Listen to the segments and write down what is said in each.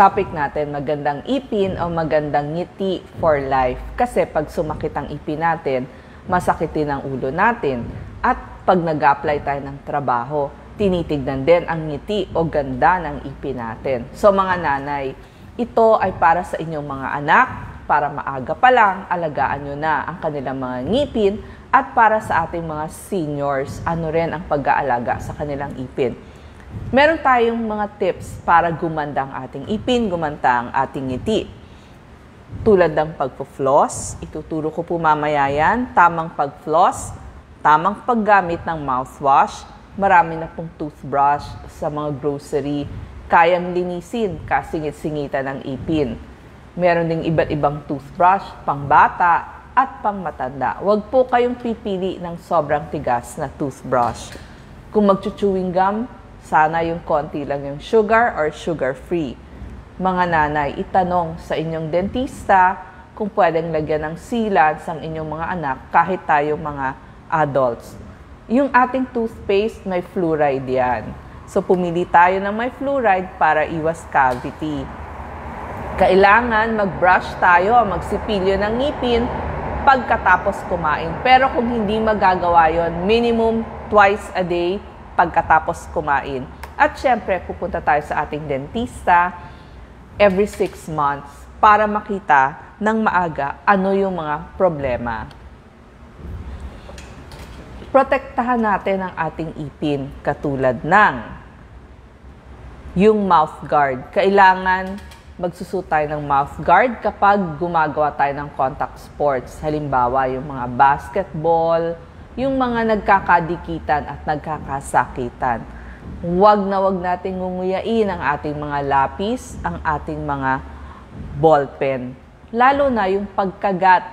topic natin, magandang ipin o magandang ngiti for life. Kasi pag sumakit ang ipin natin, masakit din ang ulo natin. At pag nag-apply tayo ng trabaho, tinitignan din ang ngiti o ganda ng ipin natin. So mga nanay, ito ay para sa inyong mga anak, para maaga pa lang, alagaan nyo na ang kanilang mga ngipin, at para sa ating mga seniors, ano rin ang pag-aalaga sa kanilang ipin. Meron tayong mga tips para gumanda ang ating ipin, gumanda ang ating ngiti. Tulad ng pagpo-floss, ituturo ko po mamaya yan, tamang pag-floss, tamang paggamit ng mouthwash, marami na pong toothbrush sa mga grocery, kayang linisin, kasingit-singitan ng ipin. Meron ding iba't ibang toothbrush, pangbata at pangmatanda. Huwag po kayong pipili ng sobrang tigas na toothbrush. Kung mag-chewing gum, sana yung konti lang yung sugar or sugar-free. Mga nanay, itanong sa inyong dentista kung pwedeng lagyan ng sealants ang inyong mga anak kahit tayo mga adults. Yung ating toothpaste, may fluoride yan. So, pumili tayo ng may fluoride para iwas cavity. Kailangan mag-brush tayo, magsipilyo ng ngipin pagkatapos kumain. Pero kung hindi magagawa yon, minimum twice a day pagkatapos kumain. At syempre, pupunta tayo sa ating dentista every 6 months para makita ng maaga ano yung mga problema. Protektahan natin ang ating ipin katulad ng yung mouth guard. Kailangan magsusuot tayo ng mouth guard kapag gumagawa tayo ng contact sports. Halimbawa, yung mga basketball, yung mga nagkakadikitan at nagkakasakitan. Huwag na huwag nating ngunguyain ang ating mga lapis, ang ating mga ballpen. Lalo na yung pagkagat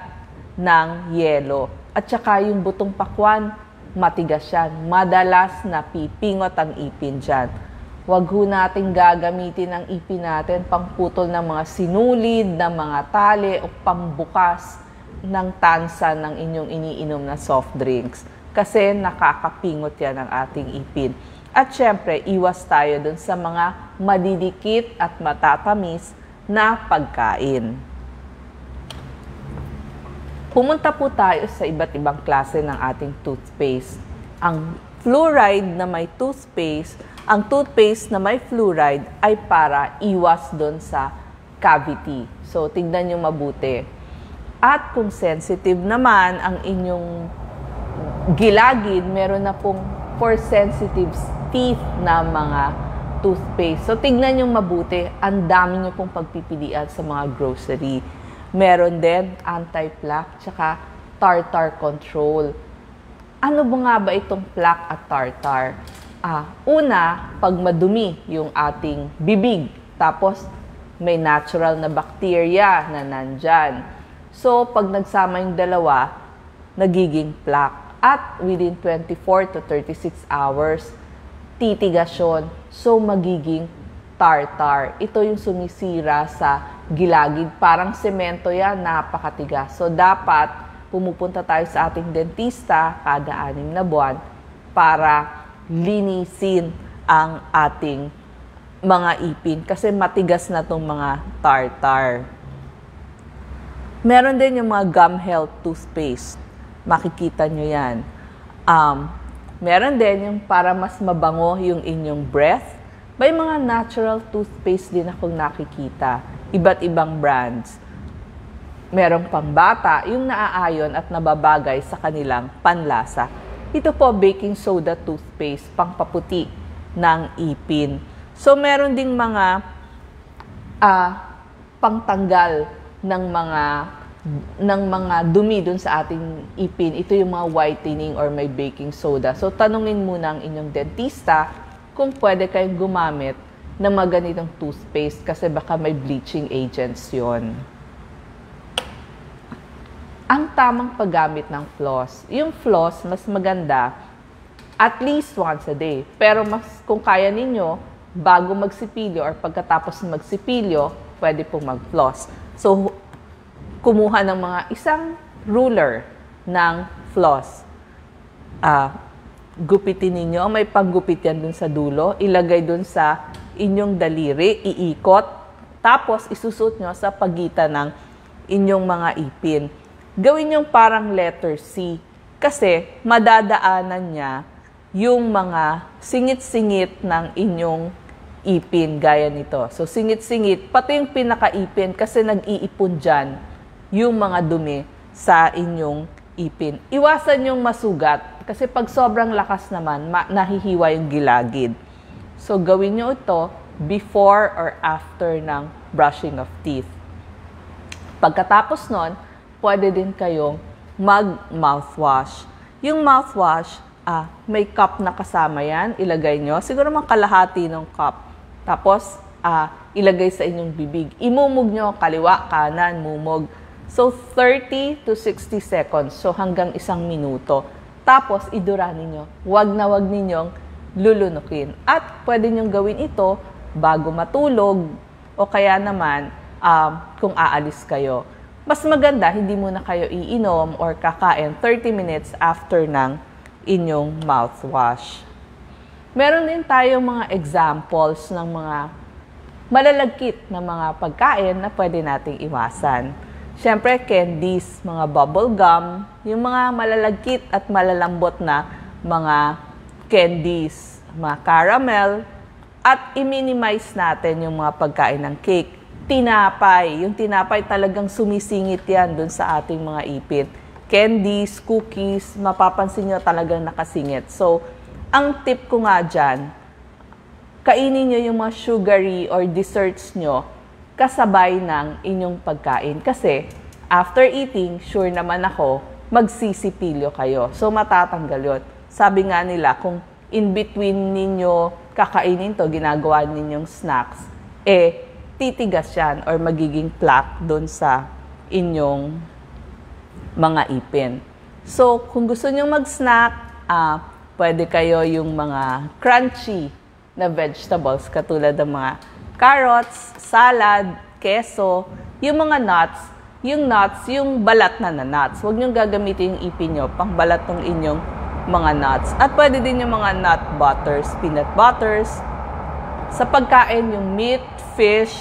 ng yelo. At saka yung butong pakwan, matigas yan. Madalas napipingot ang ipin dyan. Huwag ho nating gagamitin ang ipin natin pangputol ng mga sinulid, ng mga tali o pambukas ng tansa ng inyong iniinom na soft drinks. Kasi nakakapingot yan ang ating ipin. At syempre, iwas tayo dun sa mga madidikit at matatamis na pagkain. Pumunta po tayo sa iba't ibang klase ng ating toothpaste. Ang fluoride na may toothpaste, ang toothpaste na may fluoride ay para iwas dun sa cavity. So, tignan nyo mabuti. At kung sensitive naman ang inyong gilagid, meron na pong for sensitive teeth na mga toothpaste. So, tignan nyo mabuti. Ang dami nyo pong pagpipilian sa mga grocery. Meron din anti-plaque, tsaka tartar control. Ano ba nga ba itong plaque at tartar? Una, pag madumi yung ating bibig. Tapos, may natural na bacteria na nandyan. So, pag nagsama yung dalawa, nagiging plaque. At within 24 to 36 hours, titigasyon. So, magiging tartar. Ito yung sumisira sa gilagid. Parang semento yan, napakatigas. So, dapat pumupunta tayo sa ating dentista kada 6 na buwan para linisin ang ating mga ipin. Kasi matigas na itong mga tartar. Meron din yung mga gum health toothpaste. Makikita nyo yan. Meron din yung para mas mabango yung inyong breath. May mga natural toothpaste din akong nakikita. Iba't ibang brands. Merong pambata, yung naaayon at nababagay sa kanilang panlasa. Ito po, baking soda toothpaste, pangpaputi ng ipin. So, meron ding mga pangtanggal ng mga dumi dun sa ating ipin. Ito yung mga whitening or may baking soda. So, tanungin muna ang inyong dentista kung pwede kayong gumamit ng mga ganitong toothpaste kasi baka may bleaching agents yon. Ang tamang paggamit ng floss. Yung floss, mas maganda at least once a day. Pero kung kaya ninyo, bago magsipilyo or pagkatapos magsipilyo, pwede pong mag-floss. So, kumuha ng mga isang ruler ng floss. Gupitin ninyo. May panggupit yan dun sa dulo. Ilagay dun sa inyong daliri. Iikot. Tapos, isusot nyo sa pagitan ng inyong mga ipin. Gawin yung parang letter C kasi madadaanan niya yung mga singit-singit ng inyong ipin gaya nito. So, singit-singit, pati yung pinakaipin kasi nag-iipon dyan yung mga dumi sa inyong ipin. Iwasan yung masugat kasi pag sobrang lakas naman, nahihiwa yung gilagid. So, gawin nyo ito before or after ng brushing of teeth. Pagkatapos nun, pwede din kayong mag-mouthwash. Yung mouthwash, may cup na kasama yan. Ilagay nyo. Siguro mga kalahati ng cup. Tapos, ilagay sa inyong bibig. Imumog nyo, kaliwa, kanan, mumog. So, 30 to 60 seconds. So, hanggang 1 minuto. Tapos, idura ninyo. Wag na wag ninyong lulunukin. At pwede nyong gawin ito bago matulog o kaya naman kung aalis kayo. Mas maganda, hindi muna kayo iinom or kakain 30 minutes after ng inyong mouthwash. Meron din tayong mga examples ng mga malalagkit na mga pagkain na pwede nating iwasan. Siyempre, candies, mga bubble gum, yung mga malalagkit at malalambot na mga candies, mga caramel, at i-minimize natin yung mga pagkain ng cake. Tinapay. Yung tinapay talagang sumisingit yan dun sa ating mga ipin. Candies, cookies, mapapansin nyo talagang nakasingit. So, ang tip ko nga dyan, kainin nyo yung mga sugary or desserts nyo kasabay ng inyong pagkain. Kasi, after eating, sure naman ako, magsisipilyo kayo. So, matatanggal yun. Sabi nga nila, kung in between ninyo kakainin to, ginagawa ninyong snacks, titigas yan or magiging plaque doon sa inyong mga ipin. So, kung gusto nyo mag-snack, pwede kayo yung mga crunchy na vegetables, katulad ng mga carrots, salad, keso, yung mga nuts, yung balat na nuts. Huwag nyo gagamitin yung ipin nyo, pang balat ng inyong mga nuts. At pwede din yung mga nut butters, peanut butters. Sa pagkain, yung meat, fish,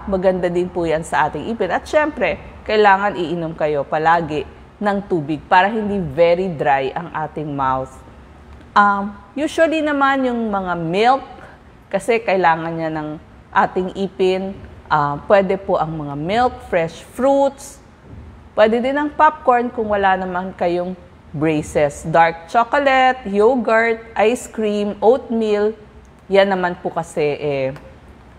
maganda din po yan sa ating ipin. At syempre, kailangan iinom kayo palagi ng tubig para hindi very dry ang ating mouth. Usually naman yung mga milk, kasi kailangan niya ng ating ipin. Pwede po ang mga milk, fresh fruits. Pwede din ang popcorn kung wala naman kayong braces. Dark chocolate, yogurt, ice cream, oatmeal. Yan naman po kasi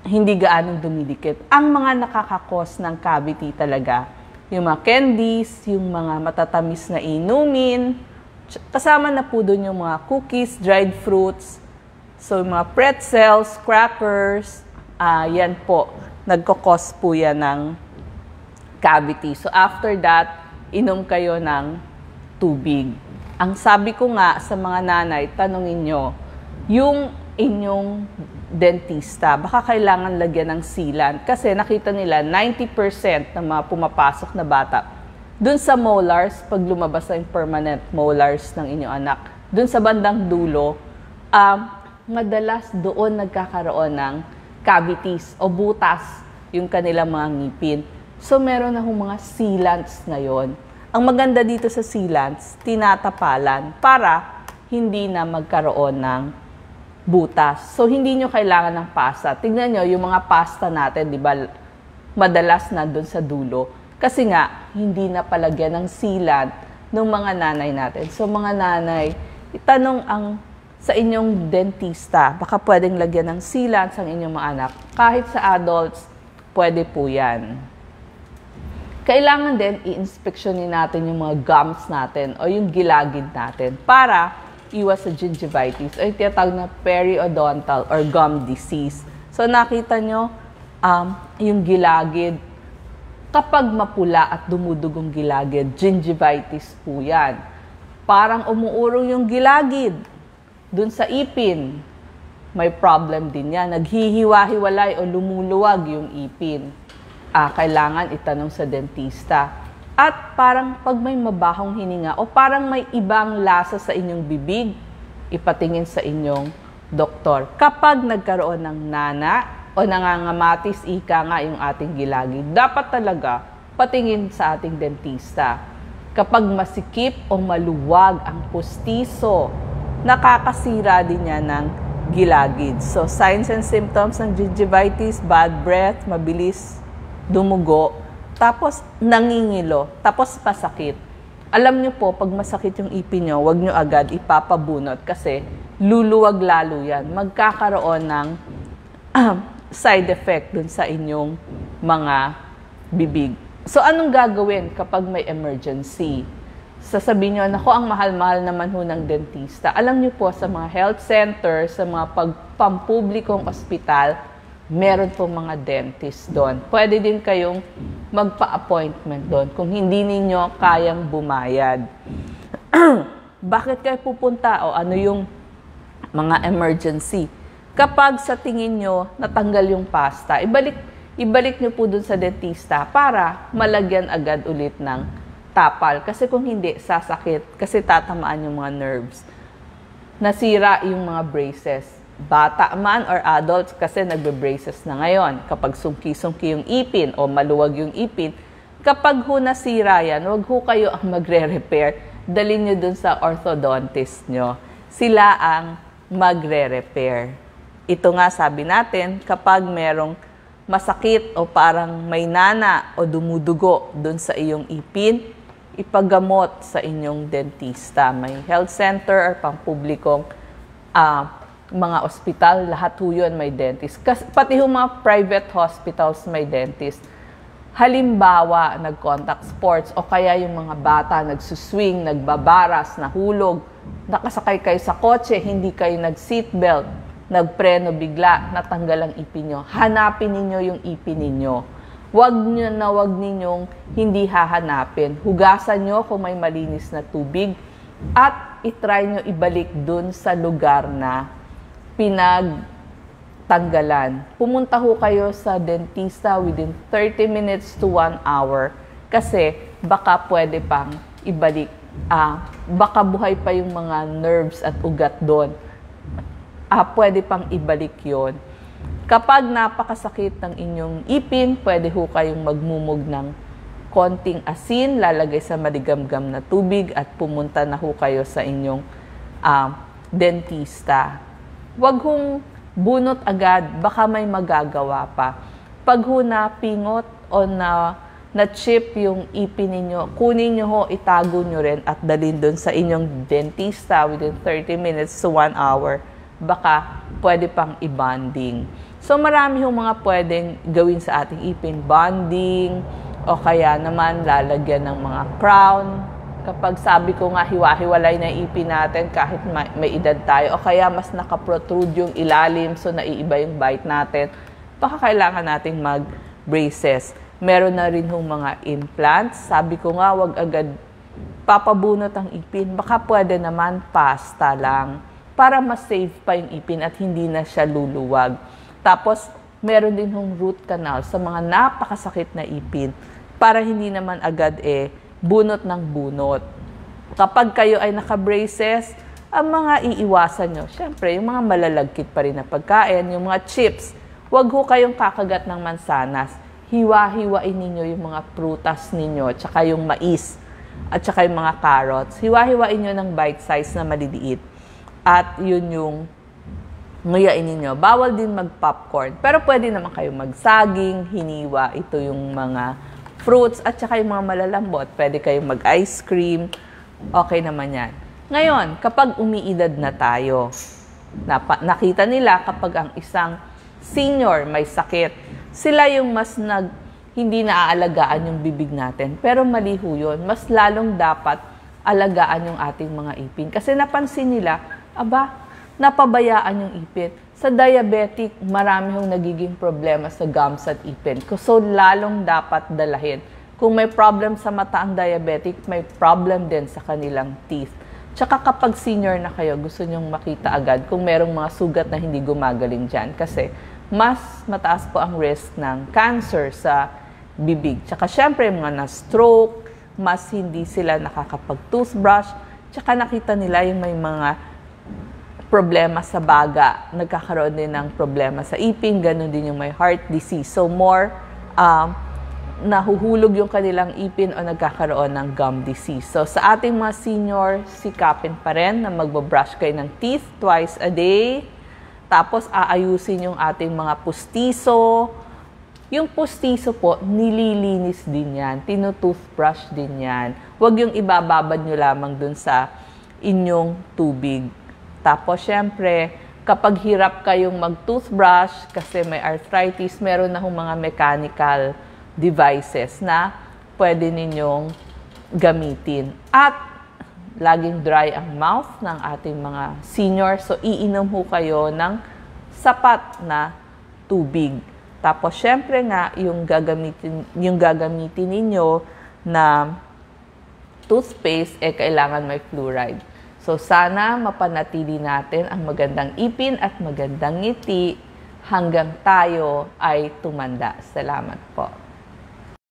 hindi gaanong dumidikit. Ang mga nakakakos ng cavity talaga, yung mga candies, yung mga matatamis na inumin, kasama na po doon yung mga cookies, dried fruits, so yung mga pretzels, crackers, yan po, nagkakos po yan ng cavity. So after that, inom kayo ng tubig. Ang sabi ko nga sa mga nanay, tanungin nyo, yung inyong dentista, baka kailangan lagyan ng sealant kasi nakita nila 90% ng mga pumapasok na bata dun sa molars, pag lumabas na yung permanent molars ng inyong anak, dun sa bandang dulo, madalas doon nagkakaroon ng cavities o butas yung kanilang mga ngipin. So meron na mga sealants ngayon. Ang maganda dito sa sealants, tinatapalan para hindi na magkaroon ng butas. So, hindi nyo kailangan ng pasta. Tignan nyo, yung mga pasta natin, di ba, madalas na doon sa dulo. Kasi nga, hindi na palagyan ng sealant ng mga nanay natin. So, mga nanay, itanong sa inyong dentista, baka pwedeng lagyan ng sealant sa inyong mga anak. Kahit sa adults, pwede po yan. Kailangan din i-inspeksyonin natin yung mga gums natin o yung gilagid natin para iwas sa gingivitis o yung tinatawag na periodontal or gum disease. So nakita nyo, yung gilagid, kapag mapula at dumudugong gilagid, gingivitis po yan. Parang umuurong yung gilagid dun sa ipin. May problem din yan. Naghihiwa-hiwalay o lumuluwag yung ipin. Kailangan itanong sa dentista. At parang pag may mabahong hininga o parang may ibang lasa sa inyong bibig, ipatingin sa inyong doktor. Kapag nagkaroon ng nana o nangangamatis, ika nga yung ating gilagid, dapat talaga patingin sa ating dentista. Kapag masikip o maluwag ang pustiso, nakakasira din yan ng gilagid. So, signs and symptoms ng gingivitis, bad breath, mabilis dumugo, tapos nangingilo, tapos pasakit. Alam nyo po, pag masakit yung ipin nyo, huwag nyo agad ipapabunot kasi luluwag lalo yan. Magkakaroon ng side effect dun sa inyong mga bibig. So, anong gagawin kapag may emergency? Sasabihin nyo, naku, ang mahal-mahal naman ho ng dentista. Alam nyo po, sa mga health center, sa mga pampublikong ospital, meron po mga dentist doon. Pwede din kayong magpa-appointment doon kung hindi ninyo kayang bumayad. Bakit kayo pupunta? O ano yung mga emergency? Kapag sa tingin nyo natanggal yung pasta, ibalik nyo po dun sa dentista para malagyan agad ulit ng tapal. Kasi kung hindi, sasakit. Kasi tatamaan yung mga nerves. Nasira yung mga braces. Bata man or adults, kasi nagbe-braces na ngayon. Kapag sungki-sungki yung ipin o maluwag yung ipin, kapag ho nasira yan, wag ho kayo ang magre-repair. Dalhin nyo dun sa orthodontist nyo. Sila ang magre-repair. Ito nga sabi natin, kapag merong masakit o parang may nana o dumudugo dun sa iyong ipin, ipagamot sa inyong dentista. May health center or pampublikong mga ospital, lahat ho yun may dentist. Pati yung mga private hospitals may dentist. Halimbawa, nag-contact sports o kaya yung mga bata nagsuswing, nagbabaras, nahulog, nakasakay kayo sa kotse, hindi kayo nag-seatbelt, nagpreno bigla, natanggal ang ipin nyo. Hanapin ninyo yung ipin ninyo. Huwag ninyong hindi hahanapin. Hugasan nyo kung may malinis na tubig at itry nyo ibalik dun sa lugar na pinagtanggalan. Pumunta ho kayo sa dentista within 30 minutes to 1 hour kasi baka pwede pang ibalik. Baka buhay pa yung mga nerves at ugat doon. Pwede pang ibalik yon. Kapag napakasakit ng inyong ipin, pwede ho kayong magmumog ng konting asin, lalagay sa maligamgam na tubig at pumunta na ho kayo sa inyong dentista. Huwag hong bunot agad, baka may magagawa pa. Pag ho napingot o na-chip yung ipin ninyo, kunin nyo ho, itago nyo rin at dalhin doon sa inyong dentista within 30 minutes to 1 hour. Baka pwede pang i-bonding. So marami yung mga pwedeng gawin sa ating ipin. Bonding, o kaya naman lalagyan ng mga crown. Kapag sabi ko nga hiwa-hiwalay na ipin natin kahit may edad tayo, o kaya mas nakaprotrude yung ilalim so naiiba yung bite natin, baka kailangan nating mag-braces. Meron na rin yung mga implants. Sabi ko nga, wag agad papabunot ang ipin. Baka pwede naman pasta lang, para mas safe pa yung ipin at hindi na siya luluwag. Tapos, meron din hong root canal sa mga napakasakit na ipin para hindi naman agad bunot ng bunot. Kapag kayo ay naka-braces, ang mga iiwasan nyo, syempre, yung mga malalagkit pa rin na pagkain, yung mga chips, huwag ho kayong kakagat ng mansanas. Hiwa-hiwain ninyo yung mga prutas ninyo, tsaka yung mais, at tsaka yung mga carrots. Hiwa-hiwain nyo ng bite size na maliliit. At yun yung nguyain ninyo. Bawal din mag-popcorn. Pero pwede naman kayo magsaging, hiniwa. Ito yung mga fruits at saka yung mga malalambot. Pwede kayong mag-ice cream. Okay naman yan. Ngayon, kapag umiidad na tayo, nakita nila kapag ang isang senior may sakit, sila yung mas hindi naaalagaan yung bibig natin. Pero mali ho yun. Mas lalong dapat alagaan yung ating mga ipin. Kasi napansin nila, napabayaan yung ipin. Sa diabetic, marami hong nagiging problema sa gums at ipin. So, lalong dapat dalahin. Kung may problem sa mata ang diabetic, may problem din sa kanilang teeth. Tsaka kapag senior na kayo, gusto nyong makita agad kung merong mga sugat na hindi gumagaling dyan. Kasi mas mataas po ang risk ng cancer sa bibig. Tsaka syempre, mga na-stroke, mas hindi sila nakakapag-toothbrush. Tsaka nakita nila yung may mga problema sa baga, nagkakaroon din ng problema sa ipin, ganun din yung may heart disease. So more nahuhulog yung kanilang ipin o nagkakaroon ng gum disease. So sa ating mga senior, sikapin pa rin na magbabrush kayo ng teeth twice a day. Tapos aayusin yung ating mga pustiso. Yung pustiso po, nililinis din yan. Tinutoothbrush din yan. Huwag yung ibababad nyo lamang dun sa inyong tubig. Tapos syempre, kapag hirap kayong mag-toothbrush kasi may arthritis, meron na mga mechanical devices na pwede ninyong gamitin. At laging dry ang mouth ng ating mga senior. So, iinom ho kayo ng sapat na tubig. Tapos, syempre nga, yung gagamitin ninyo na toothpaste, kailangan may fluoride. So, sana mapanatili natin ang magandang ipin at magandang ngiti hanggang tayo ay tumanda. Salamat po.